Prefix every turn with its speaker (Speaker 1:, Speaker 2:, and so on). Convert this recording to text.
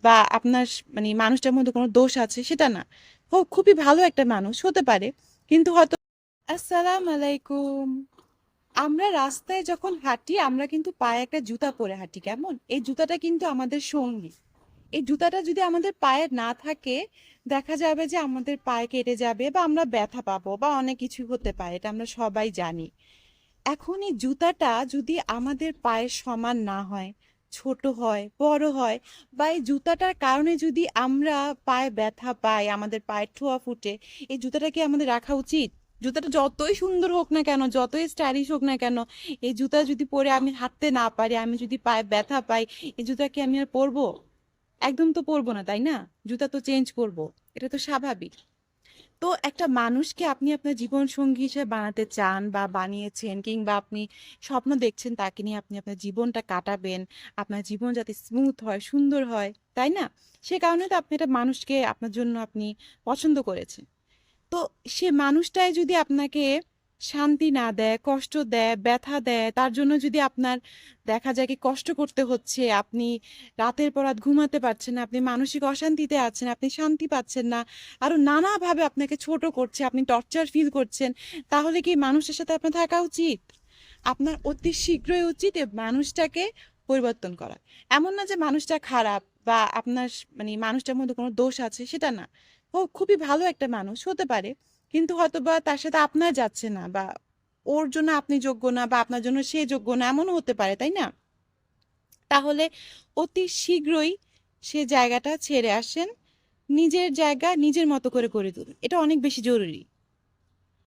Speaker 1: বা আপনার মানুষটার মধ্যে কোনো দোষ আছে সেটা না। ও খুবই ভালো একটা মানুষ হতে পারে, কিন্তু হয়তো আসসালামু আলাইকুম। আমরা রাস্তায় যখন হাঁটি আমরা কিন্তু পায়ে একটা জুতা পরে হাঁটি, কেমন? এই জুতাটা কিন্তু আমাদের সঙ্গী। এই জুতাটা যদি আমাদের পায়ে না থাকে, দেখা যাবে যে আমাদের পায়ে কেটে যাবে বা আমরা ব্যথা পাবো বা অনেক কিছু হতে পারে, এটা আমরা সবাই জানি। এখন এই জুতাটা যদি আমাদের পায়ের সমান না হয়, ছোট হয়, বড় হয়, বা এই জুতাটার কারণে যদি আমরা পায়ে ব্যথা পাই, আমাদের পায়ের ঠোঁয়া ফুটে, এই জুতাটা কি আমাদের রাখা উচিত? জুতাটা যতই সুন্দর হোক না কেন, যতই স্টাইলিশ হোক না কেন, এই জুতা যদি পরে আমি হাঁটতে না পারি, আমি যদি পায়ে ব্যথা পাই, এই জুতা কি আমি আর পরবো? একদম তো পরবো না, তাই না? জুতা তো চেঞ্জ করব, এটা তো স্বাভাবিক। তো একটা মানুষকে আপনি আপনার জীবন সঙ্গী হিসেবে বানাতে চান বা বানিয়েছেন, কিংবা আপনি স্বপ্ন দেখছেন তাকে নিয়ে আপনি আপনার জীবনটা কাটাবেন, আপনার জীবন যাতে স্মুথ হয়, সুন্দর হয়, তাই না? সে কারণে তো আপনি একটা মানুষকে আপনার জন্য আপনি পছন্দ করেছেন। তো সে মানুষটাই যদি আপনাকে শান্তি না দেয়, কষ্ট দেয়, ব্যথা দেয়, তার জন্য যদি আপনার দেখা যায় কি কষ্ট করতে হচ্ছে, আপনি রাতের পর রাত ঘুমাতে পারছেন না, আপনি মানসিক অশান্তিতে আছেন, আপনি শান্তি পাচ্ছেন না, আরো নানাভাবে আপনাকে ছোট করছে, আপনি টর্চার ফিল করছেন, তাহলে কি মানুষের সাথে আপনার থাকা উচিত? আপনার অতি শীঘ্রই উচিত এই মানুষটাকে পরিবর্তন করা। এমন না যে মানুষটা খারাপ বা আপনার মানুষটার মধ্যে কোনো দোষ আছে সেটা না। ও খুবই ভালো একটা মানুষ হতে পারে, কিন্তু হয়তোবা তার সাথে আপনার যাচ্ছে না, বা ওর জন্য আপনি যোগ্য না, বা আপনার জন্য সে যোগ্য না, এমনও হতে পারে, তাই না? তাহলে অতি শীঘ্রই সে জায়গাটা ছেড়ে আসেন, নিজের জায়গা নিজের মতো করে তুলুন, এটা অনেক বেশি জরুরি।